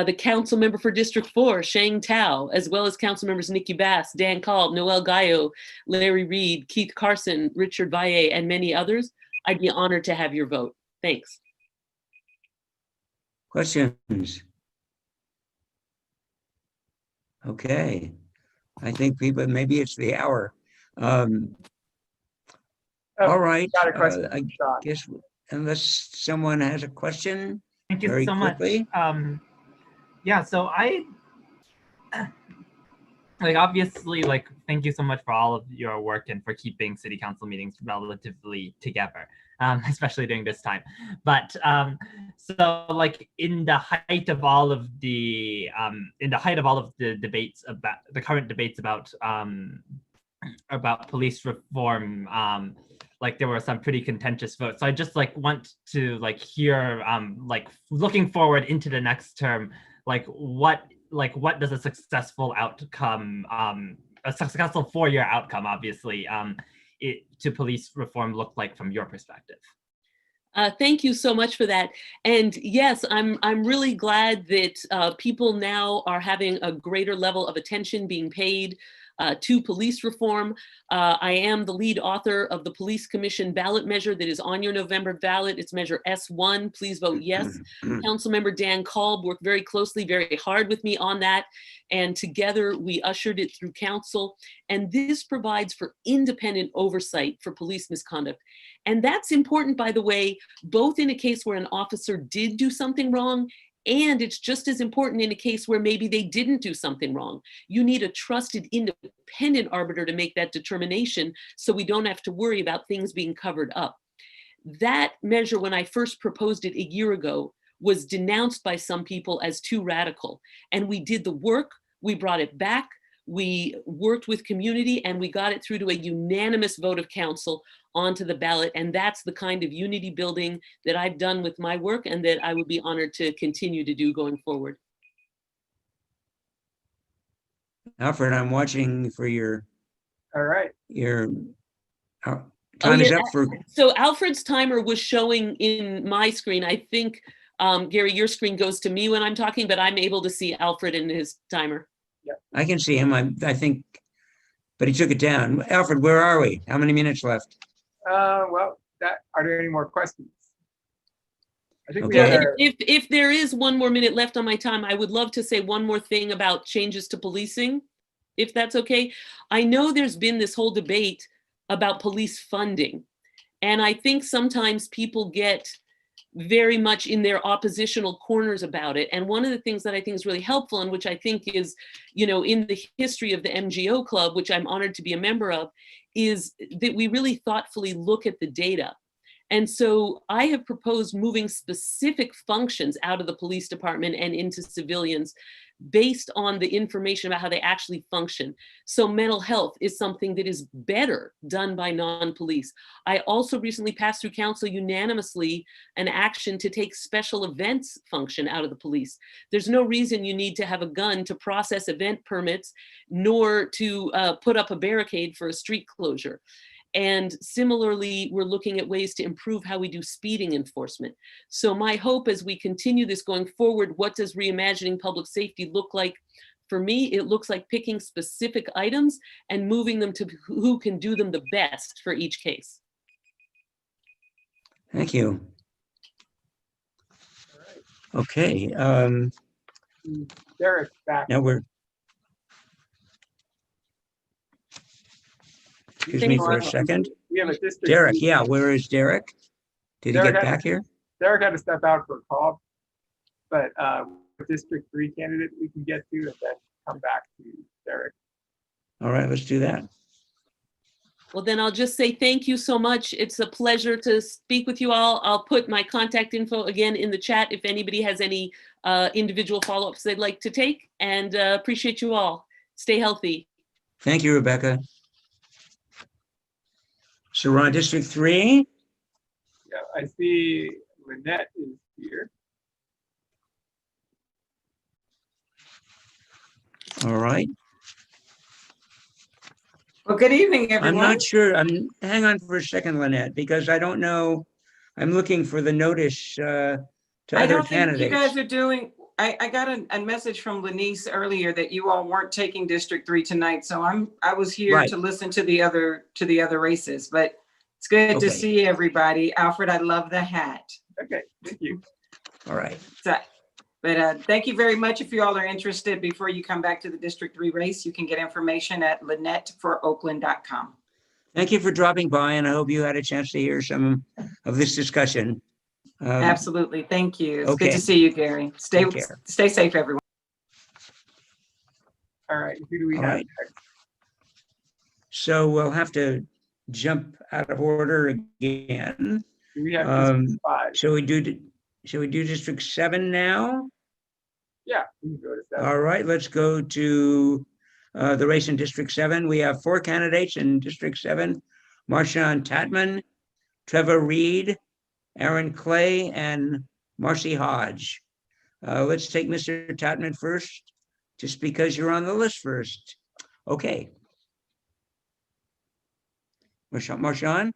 the council member for District 4, Shang Tao, as well as council members Nikki Bass, Dan Kalb, Noel Gallo, Larry Reed, Keith Carson, Richard Valle, and many others. I'd be honored to have your vote. Thanks. Questions? Okay. I think people, maybe it's the hour. All right. Got a question. I guess unless someone has a question. Thank you very so quickly. much. Yeah, so obviously, thank you so much for all of your work and for keeping city council meetings relatively together, especially during this time. But so in the height of all of the debates about the current debates about police reform, there were some pretty contentious votes. So I just want to hear looking forward into the next term, what does a successful outcome, a successful 4-year outcome, obviously, to police reform look like from your perspective? Thank you so much for that. And yes, I'm really glad that people now are having a greater level of attention being paid to police reform. I am the lead author of the Police Commission ballot measure that is on your November ballot. It's measure S1. Please vote yes. Councilmember Dan Kalb worked very closely, very hard with me on that. And together we ushered it through council. And this provides for independent oversight for police misconduct. And that's important, by the way, both in a case where an officer did do something wrong, and it's just as important in a case where maybe they didn't do something wrong. You need a trusted independent arbiter to make that determination so we don't have to worry about things being covered up. That measure, when I first proposed it a year ago, was denounced by some people as too radical. And we did the work, we brought it back, we worked with community, and we got it through to a unanimous vote of council onto the ballot. And that's the kind of unity building that I've done with my work and that I would be honored to continue to do going forward. Alfred, I'm watching for your. All right. Your time is up for. So Alfred's timer was showing in my screen. I think, Gary, your screen goes to me when I'm talking, but I'm able to see Alfred in his timer. Yep. I can see him, I think, but he took it down. Alfred, where are we? How many minutes left? Well, are there any more questions? I think Okay. If there is 1 more minute left on my time, I would love to say one more thing about changes to policing, if that's okay. I know there's been this whole debate about police funding, and I think sometimes people get very much in their oppositional corners about it. And one of the things that I think is really helpful, and which I think is, in the history of the MGO Club, which I'm honored to be a member of, is that we really thoughtfully look at the data. And so I have proposed moving specific functions out of the police department and into civilians based on the information about how they actually function. So mental health is something that is better done by non-police. I also recently passed through council unanimously an action to take special events function out of the police. There's no reason you need to have a gun to process event permits, nor to put up a barricade for a street closure. And similarly, we're looking at ways to improve how we do speeding enforcement. So my hope as we continue this going forward, what does reimagining public safety look like? For me, it looks like picking specific items and moving them to who can do them the best for each case. Thank you. Okay. Derek's back. Now we're, excuse me for a second. We have a district. Derek, three- yeah, where is Derek? Did he Derek get had- back here? Derek had to step out for a call, but District 3 candidate we can get to and then come back to Derek. All right, let's do that. Well, then I'll just say thank you so much. It's a pleasure to speak with you all. I'll put my contact info again in the chat if anybody has any individual follow-ups they'd like to take, and appreciate you all. Stay healthy. Thank you, Rebecca. So we're on District 3. Yeah, I see Lynette is here. All right. Well, good evening, I'm everyone. not sure. Hang on for a second, Lynette, because I don't know. I'm looking for the notice to I other don't think you candidates. guys are doing, I got a message from Lenise earlier that you all weren't taking District 3 tonight. So I was here Right. to listen to the other races, but it's good to Okay. see everybody. Alfred, I love the hat. Okay, thank you. All right. So, but thank you very much. If you all are interested, before you come back to the District 3 race, you can get information at LynetteForOakland.com. Thank you for dropping by, and I hope you had a chance to hear some of this discussion. Absolutely. Thank you. It's okay. good to see you, Gary. Stay Take care. safe, everyone. All right, who do we All have right. next? So we'll have to jump out of order again. Do we have Um, District 5? Shall we do District 7 now? Yeah, we can go to 7. All right, let's go to the race in District 7. We have 4 candidates in District 7: Marshawn Tatman, Trevor Reed, Aaron Clay, and Marcy Hodge. Let's take Mr. Tatman first, just because you're on the list first. Okay. Marshawn?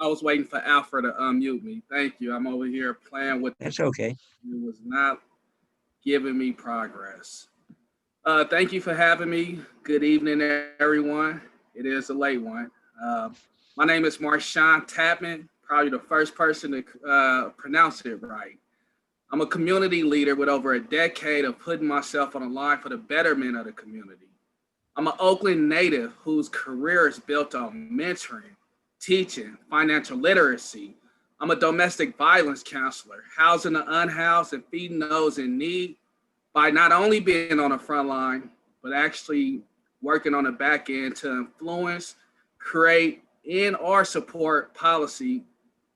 I was waiting for Alfred to unmute me. Thank you. I'm over here playing with. That's okay. It was not giving me progress. Thank you for having me. Good evening, everyone. It is a late one. My name is Marshawn Tapman, probably the first person to pronounce it right. I'm a community leader with over a decade of putting myself on the line for the betterment of the community. I'm an Oakland native whose career is built on mentoring, teaching, financial literacy. I'm a domestic violence counselor, housing the unhoused and feeding those in need by not only being on the front line, but actually working on the back end to influence, create, and or support policy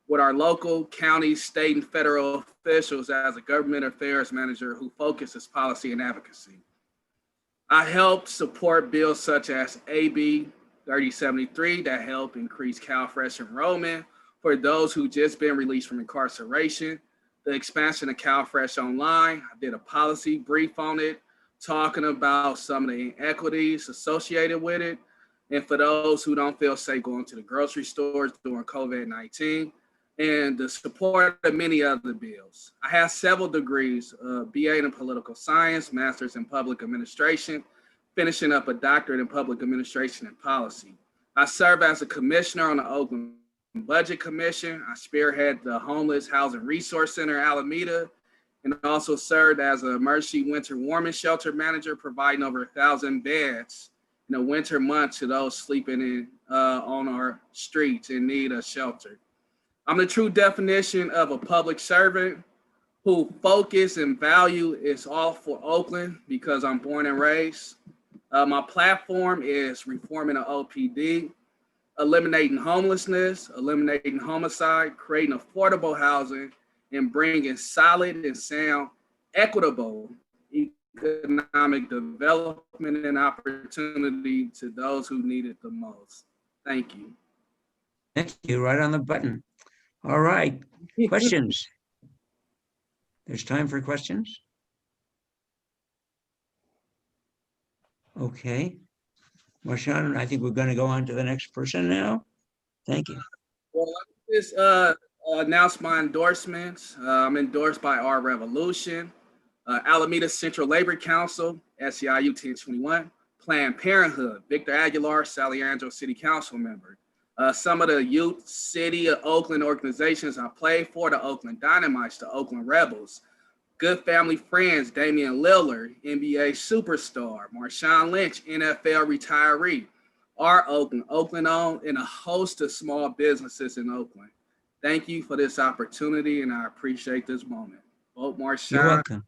with our local, county, state, and federal officials as a government affairs manager who focuses policy and advocacy. I help support bills such as AB 3073 that help increase CalFresh enrollment for those who just been released from incarceration, the expansion of CalFresh Online. I did a policy brief on it, talking about some of the inequities associated with it. And for those who don't feel safe going to the grocery stores during COVID-19, and the support of many other bills. I have several degrees, BA in political science, master's in public administration, finishing up a doctorate in public administration and policy. I serve as a commissioner on the Oakland Budget Commission. I spearhead the Homeless Housing Resource Center, Alameda, and also served as a emergency winter warming shelter manager, providing over 1,000 beds in the winter months to those sleeping in on our streets in need of shelter. I'm the true definition of a public servant who focus and value is all for Oakland because I'm born and raised. My platform is reforming the OPD, eliminating homelessness, eliminating homicide, creating affordable housing, and bringing solid and sound, equitable economic development and opportunity to those who need it the most. Thank you. Thank you. Right on the button. All right. Questions? There's time for questions. Okay. Marshawn, I think we're going to go on to the next person now. Thank you. Well, I just announce my endorsements. I'm endorsed by Our Revolution, Alameda Central Labor Council, SEIU 1021, Planned Parenthood, Victor Aguilar, Sally Angel, City Council member. Some of the youth, city of Oakland organizations I played for, the Oakland Dynamites, the Oakland Rebels, Good Family Friends, Damian Lillard, NBA superstar, Marshawn Lynch, NFL retiree, our Oakland, Oakland owned, and a host of small businesses in Oakland. Thank you for this opportunity, and I appreciate this moment. Vote Marshawn. You're welcome.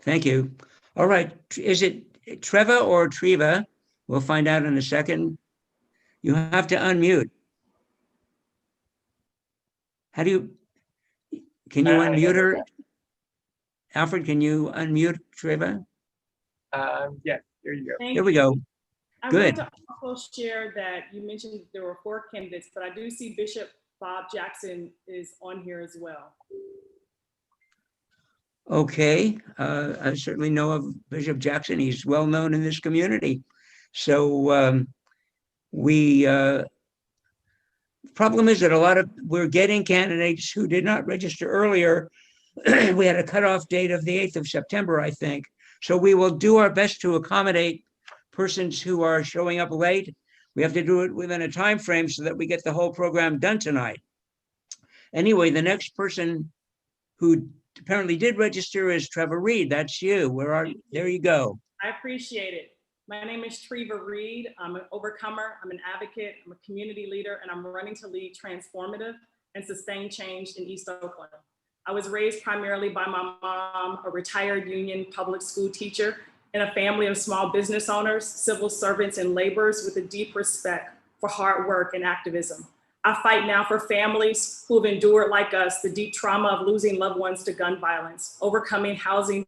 Thank you. All right. Is it Treva or Treva? We'll find out in a second. You have to unmute. How do you, can you unmute her? Alfred, can you unmute Treva? Yes, there you go. There we go. I Good. wanted to also share that you mentioned there were 4 candidates, but I do see Bishop Bob Jackson is on here as well. Okay. I certainly know of Bishop Jackson. He's well known in this community. So problem is that we're getting candidates who did not register earlier. We had a cutoff date of the 8th of September, I think. So we will do our best to accommodate persons who are showing up late. We have to do it within a time frame so that we get the whole program done tonight. Anyway, the next person who apparently did register is Trevor Reed. That's you. There you go. I appreciate it. My name is Treva Reed. I'm an overcomer. I'm an advocate. I'm a community leader, and I'm running to lead transformative and sustained change in East Oakland. I was raised primarily by my mom, a retired union public school teacher, in a family of small business owners, civil servants, and laborers with a deep respect for hard work and activism. I fight now for families who have endured, like us, the deep trauma of losing loved ones to gun violence, overcoming housing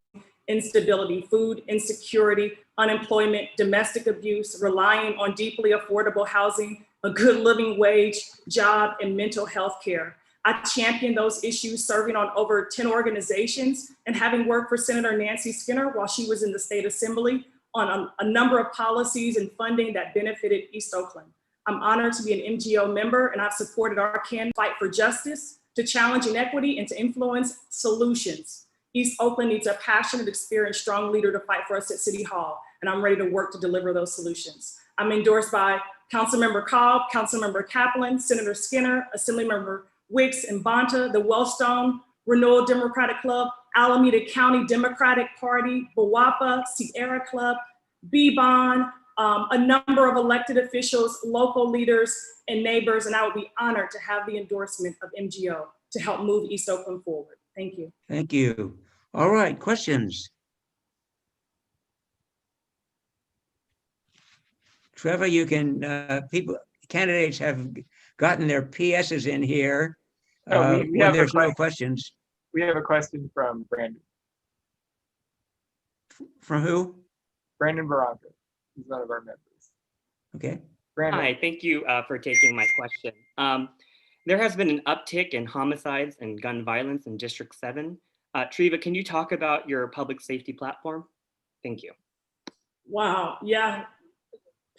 instability, food insecurity, unemployment, domestic abuse, relying on deeply affordable housing, a good living wage, job, and mental health care. I champion those issues, serving on over 10 organizations and having worked for Senator Nancy Skinner while she was in the state assembly on a number of policies and funding that benefited East Oakland. I'm honored to be an MGO member, and I've supported our candidate fight for justice, to challenge inequity, and to influence solutions. East Oakland needs a passionate, experienced, strong leader to fight for us at City Hall, and I'm ready to work to deliver those solutions. I'm endorsed by Councilmember Cobb, Councilmember Kaplan, Senator Skinner, Assemblymember Wicks and Bonta, the Wellstone Renewal Democratic Club, Alameda County Democratic Party, BWAPA, Sierra Club, B-Bond, a number of elected officials, local leaders, and neighbors, and I would be honored to have the endorsement of MGO to help move East Oakland forward. Thank you. Thank you. All right, questions? Trevor, you can, candidates have gotten their PSs in here we when have there's no questions. We have a question from Brandon. From who? Brandon Barranca. He's one of our members. Okay. Brandon. Hi, thank you for taking my question. There has been an uptick in homicides and gun violence in District 7. Treva, can you talk about your public safety platform? Thank you. Wow, yeah.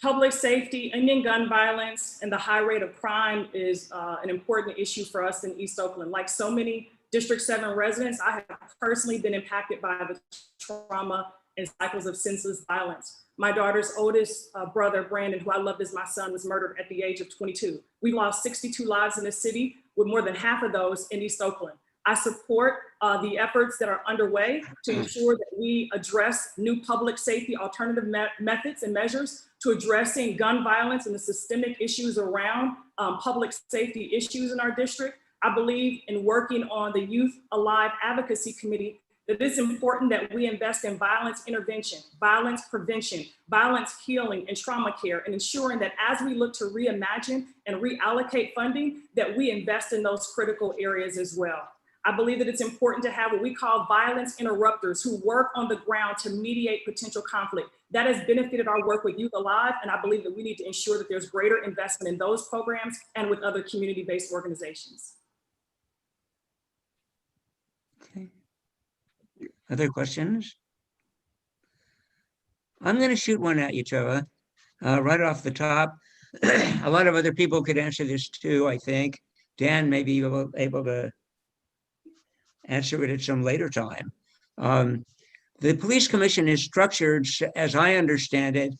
Public safety, Indian gun violence, and the high rate of crime is an important issue for us in East Oakland. Like so many District 7 residents, I have personally been impacted by the trauma and cycles of senseless violence. My daughter's oldest brother, Brandon, who I loved as my son, was murdered at the age of 22. We lost 62 lives in the city, with more than half of those in East Oakland. I support the efforts that are underway to ensure that we address new public safety alternative methods and measures to addressing gun violence and the systemic issues around public safety issues in our district. I believe in working on the Youth Alive Advocacy Committee that it's important that we invest in violence intervention, violence prevention, violence healing, and trauma care, and ensuring that as we look to reimagine and reallocate funding, that we invest in those critical areas as well. I believe that it's important to have what we call violence interrupters who work on the ground to mediate potential conflict. That has benefited our work with Youth Alive, and I believe that we need to ensure that there's greater investment in those programs and with other community-based organizations. Okay. Other questions? I'm going to shoot one at you, Trevor, right off the top. a lot of other people could answer this too, I think. Dan may be able to answer it at some later time. The police commission is structured, as I understand it,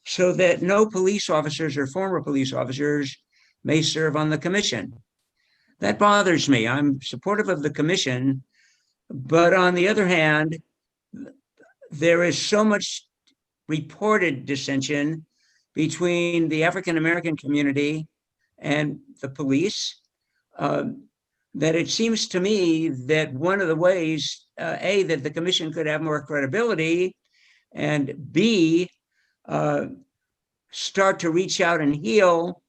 so that no police officers or former police officers may serve on the commission. That bothers me. I'm supportive of the commission, but on the other hand, there is so much reported dissension between the African American community and the police that it seems to me that one of the ways, A, that the commission could have more credibility, and B, start to reach out and heal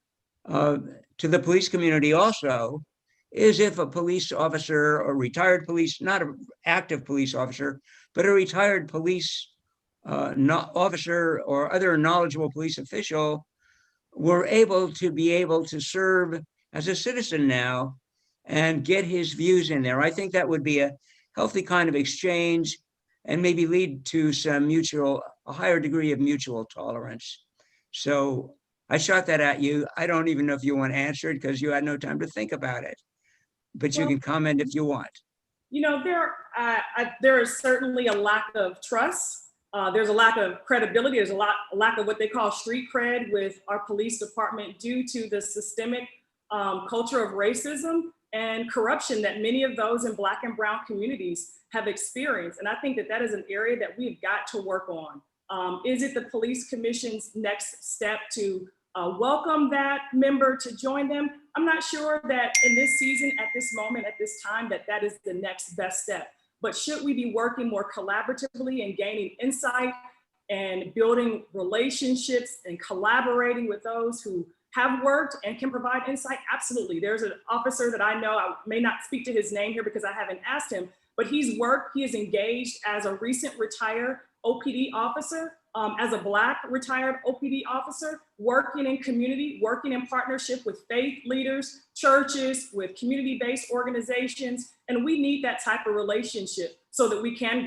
to the police community also, is if a police officer or retired police, not an active police officer, but a retired police officer or other knowledgeable police official were able to serve as a citizen now and get his views in there. I think that would be a healthy kind of exchange and maybe lead to a higher degree of mutual tolerance. So I shot that at you. I don't even know if you want to answer it because you had no time to think about it, but you can comment if you want. You know, there is certainly a lack of trust. There's a lack of credibility. There's a lack of what they call street cred with our police department due to the systemic culture of racism and corruption that many of those in Black and brown communities have experienced. And I think that is an area that we've got to work on. Is it the police commission's next step to welcome that member to join them? I'm not sure that in this season, at this moment, at this time, that is the next best step. But should we be working more collaboratively and gaining insight and building relationships and collaborating with those who have worked and can provide insight? Absolutely. There's an officer that I know, I may not speak to his name here because I haven't asked him, but he is engaged as a recent retired OPD officer, as a Black retired OPD officer, working in community, working in partnership with faith leaders, churches, with community-based organizations. And we need that type of relationship so that we can